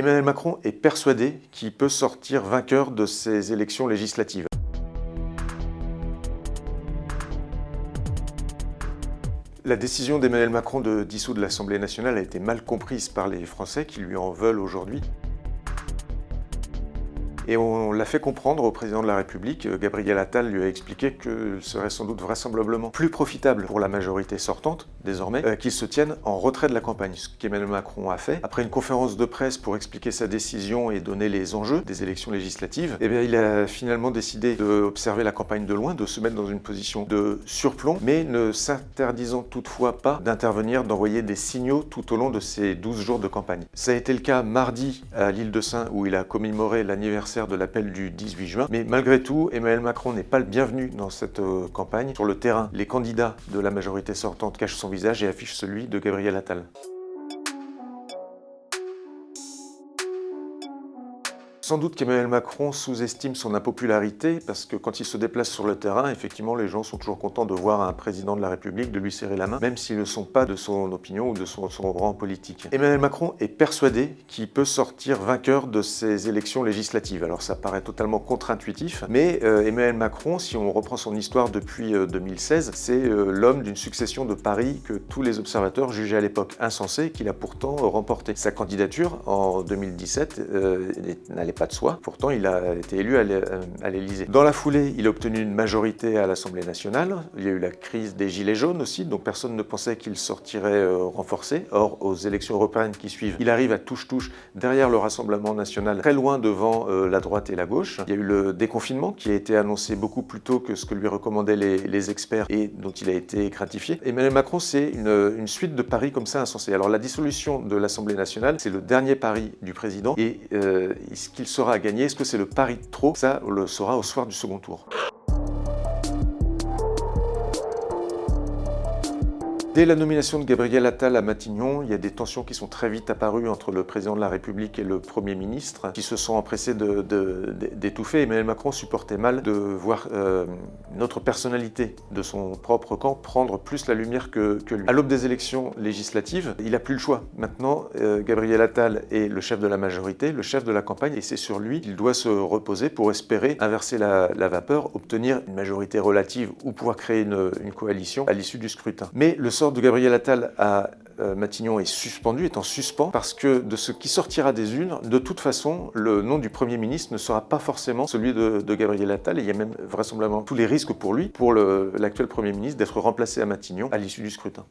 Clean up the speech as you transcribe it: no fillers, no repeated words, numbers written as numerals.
Emmanuel Macron est persuadé qu'il peut sortir vainqueur de ces élections législatives. La décision d'Emmanuel Macron de dissoudre l'Assemblée nationale a été mal comprise par les Français qui lui en veulent aujourd'hui. Et on l'a fait comprendre au président de la République. Gabriel Attal lui a expliqué que ce serait sans doute vraisemblablement plus profitable pour la majorité sortante, désormais, qu'il se tienne en retrait de la campagne, ce qu'Emmanuel Macron a fait. Après une conférence de presse pour expliquer sa décision et donner les enjeux des élections législatives, il a finalement décidé d'observer la campagne de loin, de se mettre dans une position de surplomb, mais ne s'interdisant toutefois pas d'intervenir, d'envoyer des signaux tout au long de ces 12 jours de campagne. Ça a été le cas mardi à l'Île-de-Saint, où il a commémoré l'anniversaire de l'appel du 18 juin. Mais malgré tout, Emmanuel Macron n'est pas le bienvenu dans cette campagne. Sur le terrain, les candidats de la majorité sortante cachent son visage et affichent celui de Gabriel Attal. Sans doute qu'Emmanuel Macron sous-estime son impopularité parce que quand il se déplace sur le terrain, effectivement, les gens sont toujours contents de voir un président de la République, de lui serrer la main, même s'ils ne sont pas de son opinion ou de son rang politique. Emmanuel Macron est persuadé qu'il peut sortir vainqueur de ces élections législatives. Alors ça paraît totalement contre-intuitif, mais Emmanuel Macron, si on reprend son histoire depuis 2016, c'est l'homme d'une succession de paris que tous les observateurs jugeaient à l'époque insensés, qu'il a pourtant remporté. Sa candidature en 2017 n'allait pas de soi. Pourtant, il a été élu à l'Élysée. Dans la foulée, il a obtenu une majorité à l'Assemblée nationale. Il y a eu la crise des Gilets jaunes aussi, donc personne ne pensait qu'il sortirait renforcé. Or, aux élections européennes qui suivent, il arrive à touche-touche derrière le Rassemblement national, très loin devant la droite et la gauche. Il y a eu le déconfinement qui a été annoncé beaucoup plus tôt que ce que lui recommandaient les experts et dont il a été gratifié. Emmanuel Macron, c'est une suite de paris comme ça insensés. Alors, la dissolution de l'Assemblée nationale, c'est le dernier pari du président et ce qu'il sera à gagner. Est-ce que c'est le pari de trop? Ça, on le saura au soir du second tour. Dès la nomination de Gabriel Attal à Matignon, il y a des tensions qui sont très vite apparues entre le président de la République et le Premier ministre, qui se sont empressés d'étouffer. Emmanuel Macron supportait mal de voir une autre personnalité de son propre camp prendre plus la lumière que lui. À l'aube des élections législatives, il n'a plus le choix. Maintenant, Gabriel Attal est le chef de la majorité, le chef de la campagne, et c'est sur lui qu'il doit se reposer pour espérer inverser la vapeur, obtenir une majorité relative ou pouvoir créer une coalition à l'issue du scrutin. Mais le sort de Gabriel Attal à Matignon est en suspens, parce que de ce qui sortira des urnes, de toute façon, le nom du Premier ministre ne sera pas forcément celui de Gabriel Attal, et il y a même vraisemblablement tous les risques pour lui, pour l'actuel Premier ministre, d'être remplacé à Matignon à l'issue du scrutin.